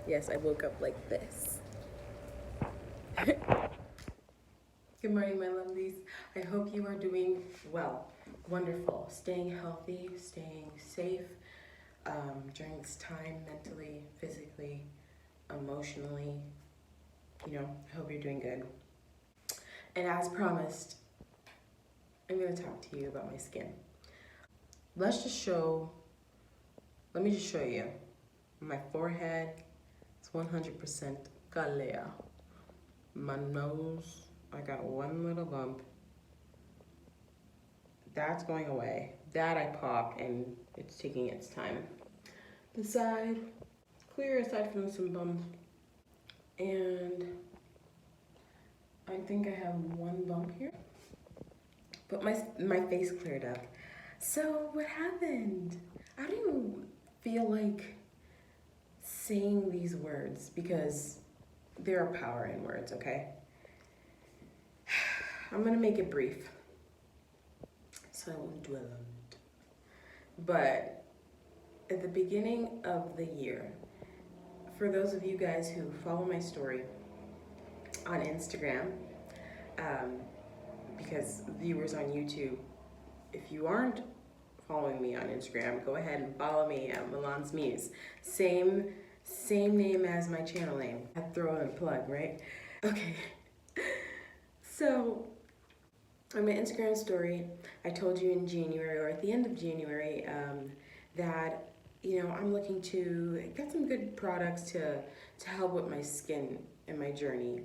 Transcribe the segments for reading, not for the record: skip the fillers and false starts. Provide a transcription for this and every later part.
Yes, I woke up like this. Good morning, my lovelies. I hope you are doing well. Wonderful. Staying healthy, staying safe during this time, mentally, physically, emotionally. I hope you're doing good. And as promised, I'm going to talk to you about my skin. Let me just show you. My forehead is 100% galea. My nose, I got one little bump. That's going away. That I popped and it's taking its time. The side, clear aside from some bumps. And I think I have one bump here. But my face cleared up. So what happened? I don't even feel like saying these words because there are power in words, okay? I'm gonna make it brief, so I won't dwell on it. But at the beginning of the year, for those of you guys who follow my story on Instagram, because viewers on YouTube, if you aren't following me on Instagram, go ahead and follow me at Milan's Muse. Same name as my channel name. I throw in a plug, right? Okay. So on my Instagram story, I told you in January or at the end of January that I'm looking to get some good products to help with my skin and my journey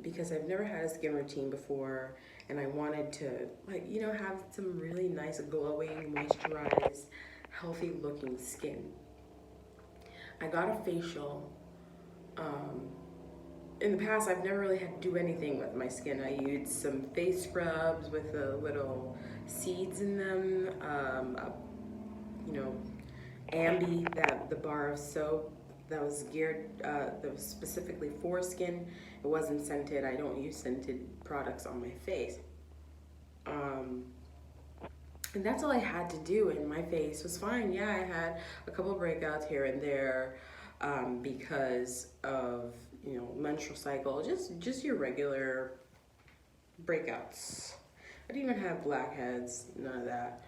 because I've never had a skin routine before, and I wanted to have some really nice glowing, moisturized, healthy looking skin. I got a facial. In the past, I've never really had to do anything with my skin. I used some face scrubs with the little seeds in them, Ambi, the bar of soap that was that was specifically for skin. It wasn't scented. I don't use scented products on my face. And that's all I had to do, and my face was fine. Yeah, I had a couple of breakouts here and there because of menstrual cycle, just your regular breakouts. I didn't even have blackheads, none of that.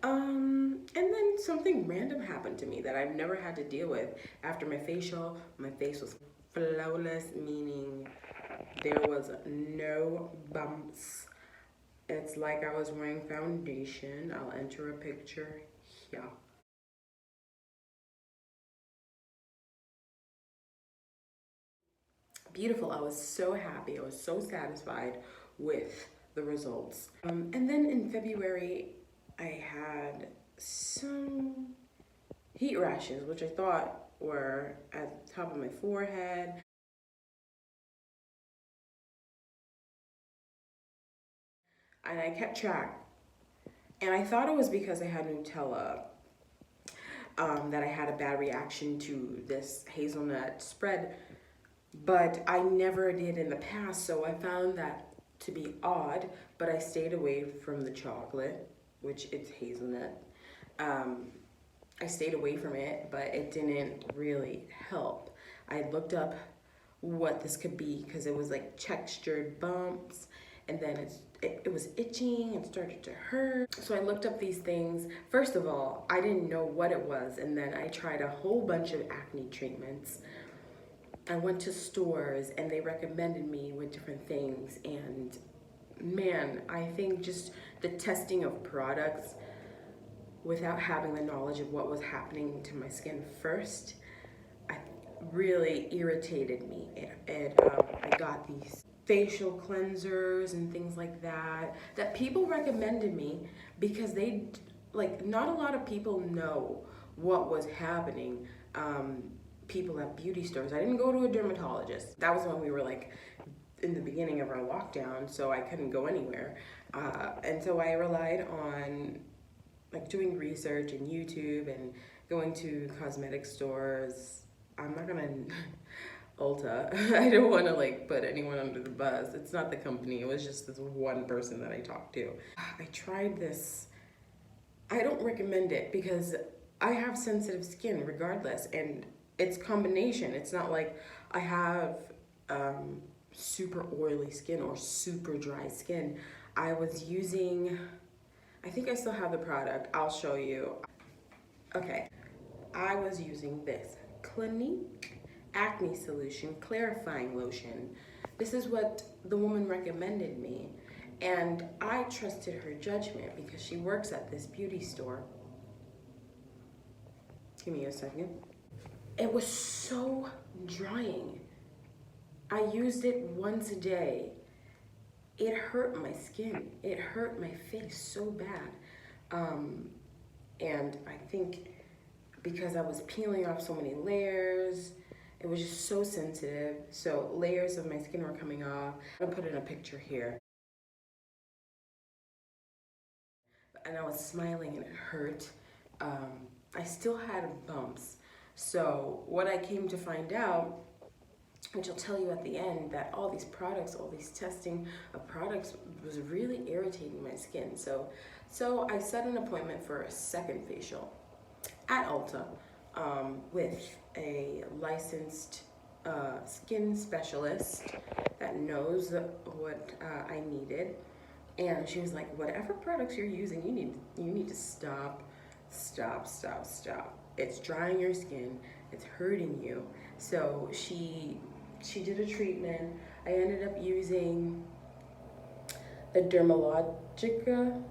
And then something random happened to me that I've never had to deal with. After my facial, my face was flawless, meaning there was no bumps. It's like I was wearing foundation. I'll enter a picture here. Beautiful. I was so happy. I was so satisfied with the results. And then in February, I had some heat rashes, which I thought were at the top of my forehead. And I kept track. And I thought it was because I had Nutella, that I had a bad reaction to this hazelnut spread. But I never did in the past, so I found that to be odd, but I stayed away from the chocolate, which it's hazelnut. I stayed away from it, but it didn't really help. I looked up what this could be because it was like textured bumps, and then it was itching and started to hurt. So I looked up these things. First of all, I didn't know what it was, and then I tried a whole bunch of acne treatments. I went to stores and they recommended me with different things, and man, I think just the testing of products without having the knowledge of what was happening to my skin first, really irritated me. I got these facial cleansers and things like that people recommended me because not a lot of people know what was happening. People at beauty stores. I didn't go to a dermatologist. That was when we were in the beginning of our lockdown, so I couldn't go anywhere. And so I relied on doing research and YouTube and going to cosmetic stores. I'm not gonna Ulta. I don't want to put anyone under the bus. It's not the company. It was just this one person that I talked to. I tried this. I don't recommend it because I have sensitive skin regardless, and it's combination. It's not like I have super oily skin or super dry skin. I was using, I think I still have the product. I'll show you. Okay, I was using this Clinique Acne Solution Clarifying Lotion. This is what the woman recommended me, and I trusted her judgment because she works at this beauty store. Give me a second. It was so drying. I used it once a day. It hurt my skin. It hurt my face so bad. And I think because I was peeling off so many layers, it was just so sensitive. So layers of my skin were coming off. I'm gonna put in a picture here. And I was smiling and it hurt. I still had bumps. So what I came to find out, which I'll tell you at the end, that all these products, all these testing of products was really irritating my skin. So I set an appointment for a second facial at Ulta with a licensed skin specialist that knows what I needed. And she was like, whatever products you're using, you need to stop. It's drying your skin, it's hurting you. So she did a treatment. I ended up using the Dermatologica,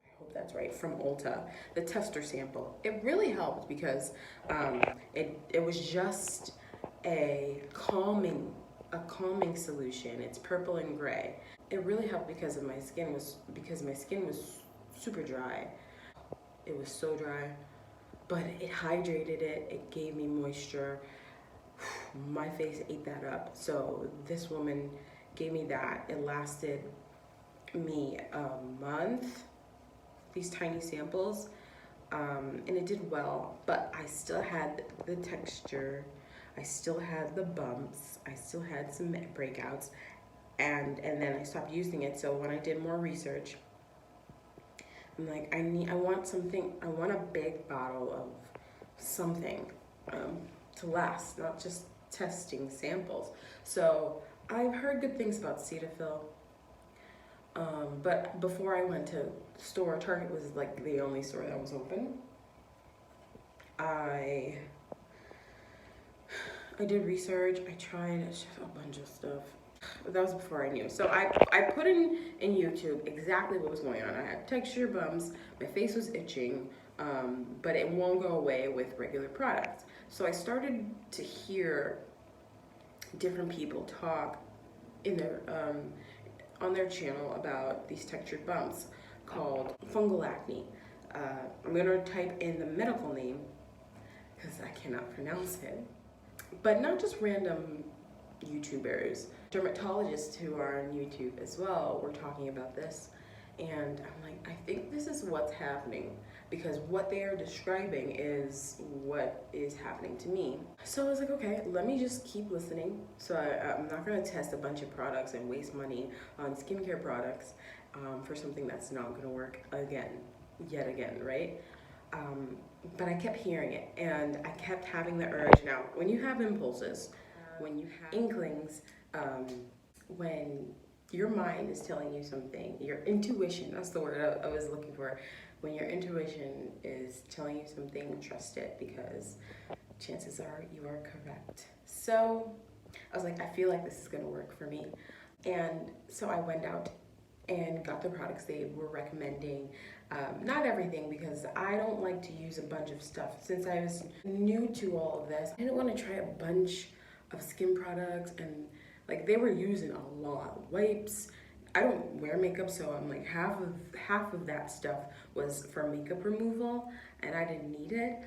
I hope that's right, from Ulta, the tester sample. It really helped because it was just a calming solution. It's purple and gray. It really helped because my skin was super dry. It was so dry, but it hydrated it. It gave me moisture. My face ate that up. So this woman gave me that. It lasted me a month, these tiny samples, and it did well, but I still had the texture, I still had the bumps, I still had some breakouts, and then I stopped using it. So when I did more research, I'm like, I want something, I want a big bottle of something to last, not just testing samples. So I've heard good things about CeraVe, but before I went to the store, Target was like the only store that was open. I did research, I tried a bunch of stuff. That was before I knew. So I put in YouTube exactly what was going on. I had texture bumps, my face was itching, but it won't go away with regular products. So I started to hear different people talk in their on their channel about these textured bumps called fungal acne. I'm gonna type in the medical name because I cannot pronounce it. But not just random YouTubers, dermatologists who are on YouTube as well were talking about this. And I'm like, I think this is what's happening because what they are describing is what is happening to me. So I was like, okay, let me just keep listening. So I'm not gonna test a bunch of products and waste money on skincare products for something that's not gonna work yet again, right? But I kept hearing it and I kept having the urge. Now, when you have impulses, when you have inklings, when your mind is telling you something, your intuition, that's the word I was looking for. When your intuition is telling you something, trust it because chances are you are correct. So I was like, I feel like this is gonna work for me. And so I went out and got the products they were recommending. Not everything, because I don't like to use a bunch of stuff. Since I was new to all of this, I didn't want to try a bunch of skin products, and like they were using a lot of wipes. I don't wear makeup, so I'm like half of that stuff was for makeup removal, and I didn't need it.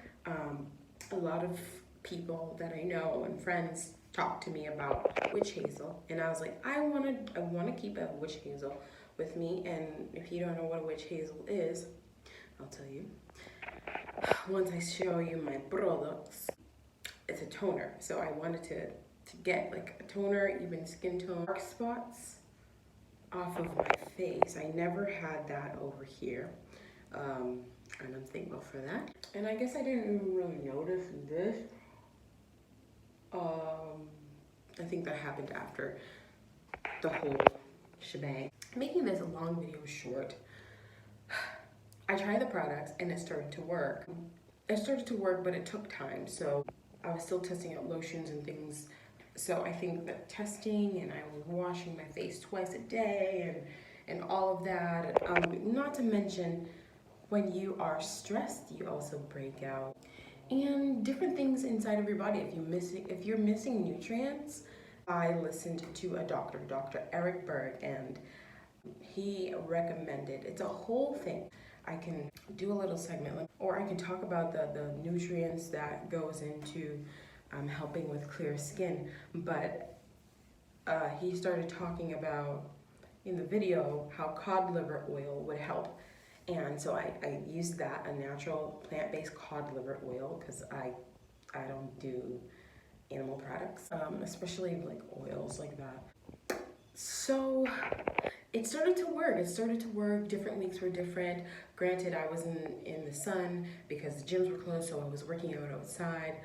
A lot of people that I know and friends talked to me about witch hazel, and I was like, I want to keep a witch hazel with me. And if you don't know what a witch hazel is, I'll tell you once I show you my products. It's a toner, so I wanted to get like a toner, even skin tone. Dark spots off of my face, I never had that over here. and I'm thankful for that. And I guess I didn't even really notice this. I think that happened after the whole shebang. Making this long video short, I tried the products and it started to work. It started to work, but it took time. So I was still testing out lotions and things. So I think that testing, and I was washing my face twice a day and all of that. Not to mention, when you are stressed, you also break out. And different things inside of your body. If you're missing nutrients, I listened to a doctor, Dr. Eric Berg, and he recommended, it's a whole thing. I can do a little segment, or I can talk about the nutrients that goes into helping with clear skin. But he started talking about in the video how cod liver oil would help. And so I used that, a natural plant-based cod liver oil, because I don't do animal products, especially like oils like that. So it started to work. Different weeks were different. Granted, I was in the sun because the gyms were closed, so I was working out outside.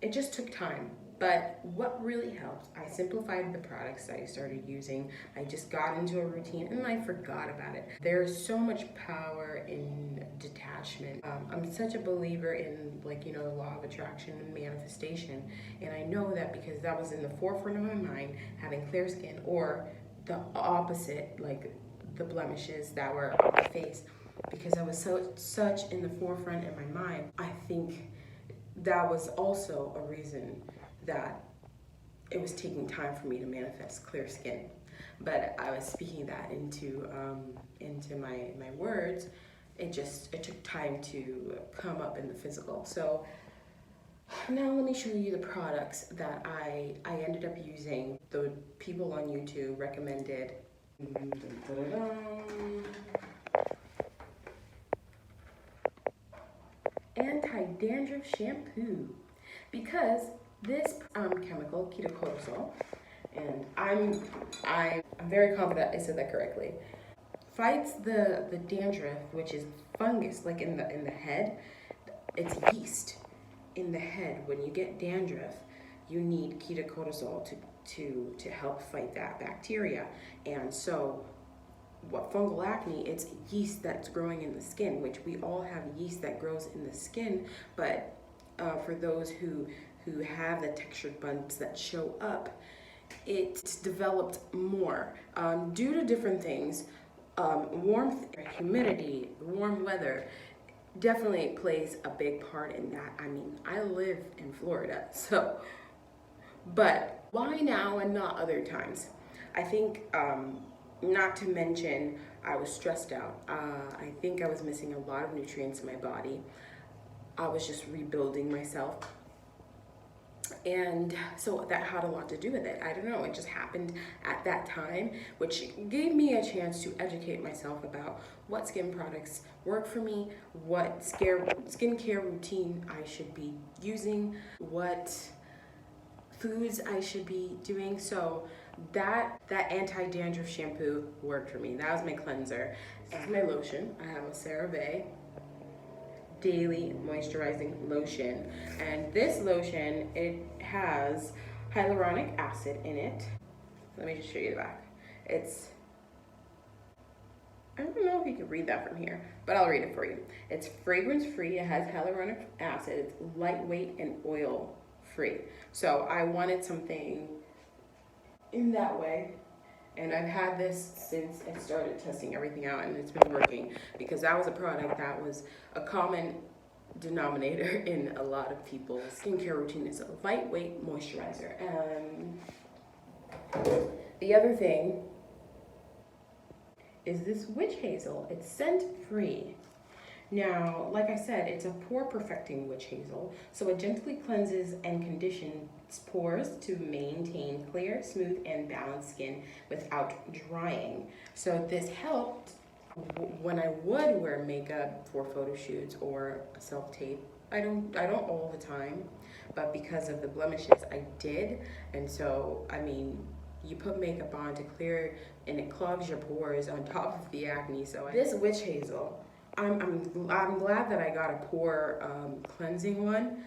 It just took time. But what really helped, I simplified the products that I started using. I just got into a routine and I forgot about it. There's so much power in detachment. I'm such a believer in, like, you know, the law of attraction and manifestation. And I know that because that was in the forefront of my mind, having clear skin, or the opposite, like the blemishes that were on my face. Because I was such in the forefront in my mind, I think that was also a reason that it was taking time for me to manifest clear skin. But I was speaking that into my words. It took time to come up in the physical. So now let me show you the products that I ended up using. The people on YouTube recommended. Anti-dandruff shampoo, because this chemical, ketoconazole, and I'm very confident I said that correctly, fights the dandruff, which is fungus, like in the head. It's yeast in the head. When you get dandruff, you need ketoconazole to help fight that bacteria. And so what fungal acne, it's yeast that's growing in the skin, which we all have yeast that grows in the skin, but for those who have the textured bumps that show up, it's developed more due to different things. Warmth, humidity, warm weather definitely plays a big part in that. I mean, I live in Florida, so, but why now and not other times? I think, not to mention, I was stressed out. I think I was missing a lot of nutrients in my body. I was just rebuilding myself. And so that had a lot to do with it. I don't know, it just happened at that time, which gave me a chance to educate myself about what skin products work for me, what skincare routine I should be using, what foods I should be doing. So that anti-dandruff shampoo worked for me. That was my cleanser. This is my lotion. I have a CeraVe daily moisturizing lotion, and this lotion, it has hyaluronic acid in it. Let me just show you the back. I don't know if you can read that from here, but I'll read it for you. It's fragrance free, it has hyaluronic acid, it's lightweight and oil free. So I wanted something in that way. And I've had this since I started testing everything out, and it's been working, because that was a product that was a common denominator in a lot of people's skincare routine, is a lightweight moisturizer. The other thing is this witch hazel. It's scent free. Now, like I said, it's a pore perfecting witch hazel, so it gently cleanses and conditions pores to maintain clear, smooth, and balanced skin without drying. So this helped when I would wear makeup for photo shoots or self-tape. I don't all the time, but because of the blemishes, I did. And so, I mean, you put makeup on to clear, and it clogs your pores on top of the acne. So this witch hazel, I'm glad that I got a pore cleansing one,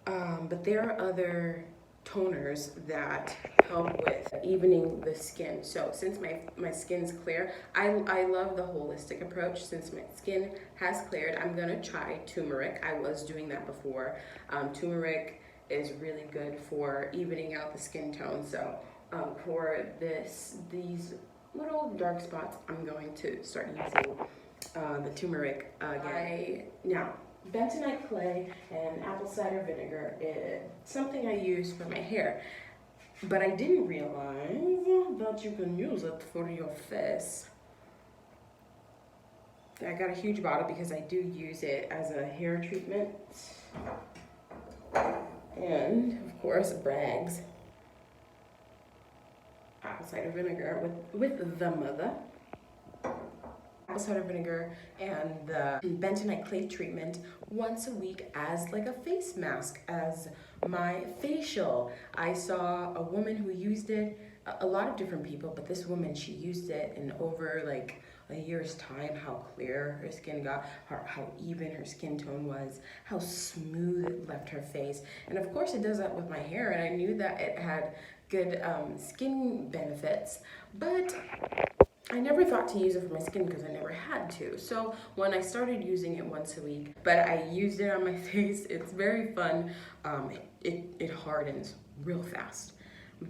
but there are other toners that help with evening the skin. So since my skin's clear, I love the holistic approach. Since my skin has cleared, I'm gonna try turmeric. I was doing that before. Turmeric is really good for evening out the skin tone. So for these little dark spots, I'm going to start using the turmeric again. Now, bentonite clay and apple cider vinegar is something I use for my hair, but I didn't realize that you can use it for your face. I got a huge bottle because I do use it as a hair treatment. And, of course, Bragg's apple cider vinegar with the mother. Apple cider vinegar and the bentonite clay treatment once a week as like a face mask, as my facial. I saw a woman who used it, a lot of different people, but this woman, she used it in over like a year's time, how clear her skin got, how even her skin tone was, how smooth it left her face. And of course it does that with my hair, and I knew that it had good skin benefits, but I never thought to use it for my skin because I never had to. So when I started using it once a week, but I used it on my face, it's very fun. It hardens real fast,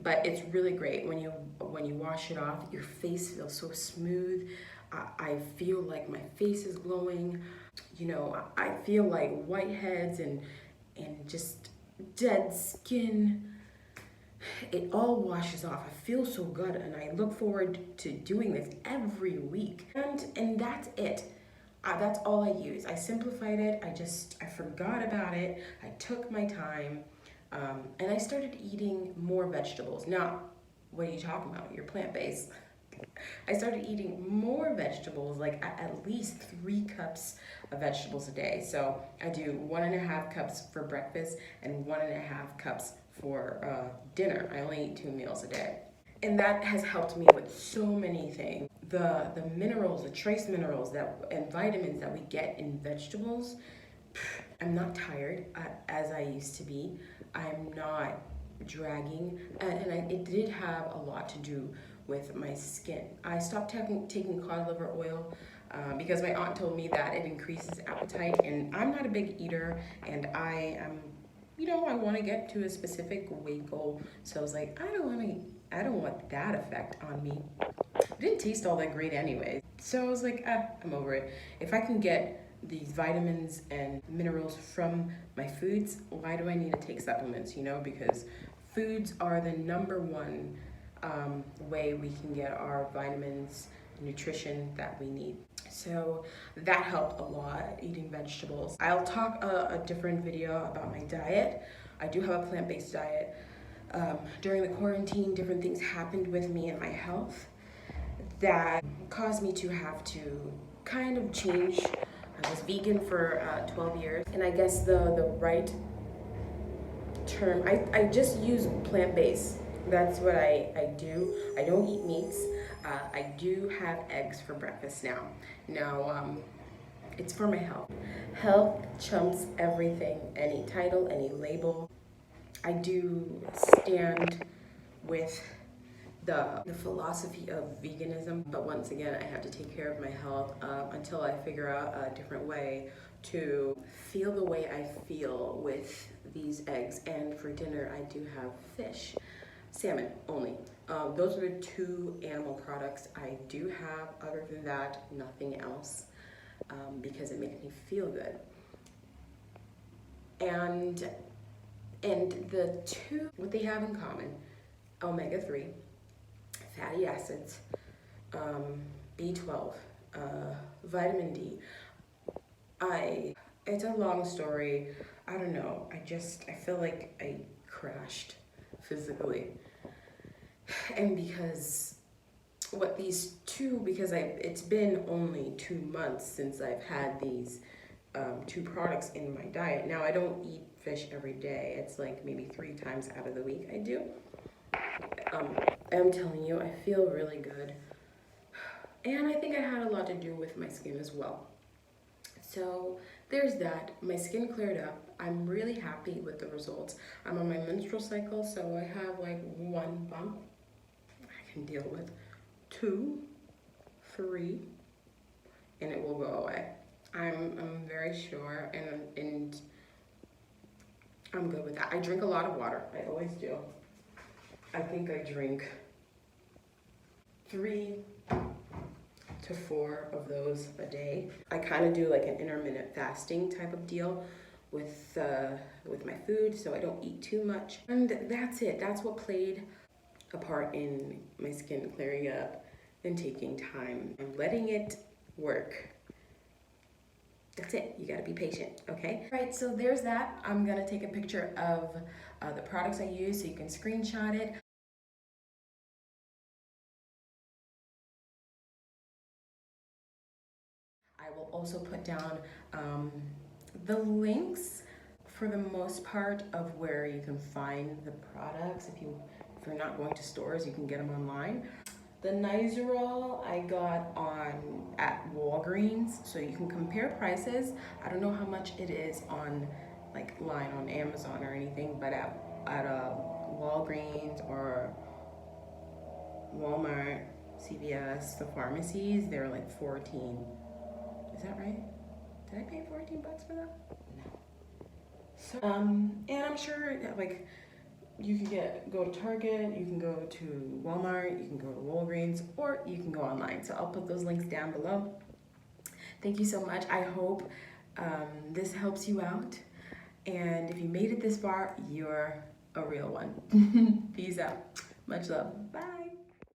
but it's really great when you wash it off. Your face feels so smooth. I feel like my face is glowing. You know, I feel like whiteheads and just dead skin. It all washes off. I feel so good, and I look forward to doing this every week. And that's it. That's all I use. I simplified it. I forgot about it. I took my time, and I started eating more vegetables. Now, what are you talking about? You're plant-based. I started eating more vegetables, like at least 3 cups of vegetables a day. So I do 1.5 cups for breakfast and 1.5 cups for dinner. I only eat 2 meals a day. And that has helped me with so many things. The minerals, the trace minerals and vitamins that we get in vegetables, I'm not tired as I used to be. I'm not dragging, and it did have a lot to do with my skin. I stopped taking cod liver oil because my aunt told me that it increases appetite, and I'm not a big eater, and I am, I want to get to a specific weight goal. So I was like, I don't want that effect on me. It didn't taste all that great anyways. So I was like, I'm over it. If I can get these vitamins and minerals from my foods, why do I need to take supplements, because foods are the #1 way we can get our vitamins, nutrition that we need. So that helped a lot, eating vegetables. I'll talk a different video about my diet. I do have a plant-based diet. During the quarantine, different things happened with me and my health that caused me to have to kind of change. I was vegan for 12 years, and I guess the right term, I just use plant-based. That's what I do. I don't eat meats. I do have eggs for breakfast now. Now, it's for my health. Health trumps everything, any title, any label. I do stand with the philosophy of veganism, but once again, I have to take care of my health until I figure out a different way to feel the way I feel with these eggs. And for dinner, I do have fish, salmon only. Those are the 2 animal products I do have. Other than that, nothing else, because it makes me feel good. And the 2, what they have in common, omega-3, fatty acids, B12, vitamin D. It's a long story. I don't know. I feel like I crashed physically. And because it's been only 2 months since I've had these 2 products in my diet. Now, I don't eat fish every day. It's like maybe 3 times out of the week I do. I'm telling you, I feel really good. And I think it had a lot to do with my skin as well. So there's that. My skin cleared up. I'm really happy with the results. I'm on my menstrual cycle, so I have like 1 bump I can deal with, 2, 3, and it will go away. I'm very sure, and I'm good with that. I drink a lot of water. I always do. I think I drink 3 to 4 of those a day. I kind of do like an intermittent fasting type of deal with my food, so I don't eat too much. And that's it. That's what played a part in my skin clearing up and taking time and letting it work. That's it. You gotta be patient, okay? All right, so there's that. I'm gonna take a picture of the products I use so you can screenshot it. I will also put down the links for the most part of where you can find the products. If you're not going to stores, you can get them online. The Nizoral I got at Walgreens, so you can compare prices. I don't know how much it is on line on Amazon or anything, but at Walgreens or Walmart, CVS, the pharmacies, they're like 14. Is that right? Did I pay 14 bucks for that? No. So, and I'm sure you can go to Target, you can go to Walmart, you can go to Walgreens, or you can go online. So I'll put those links down below. Thank you so much. I hope this helps you out. And if you made it this far, you're a real one. Peace out. Much love. Bye.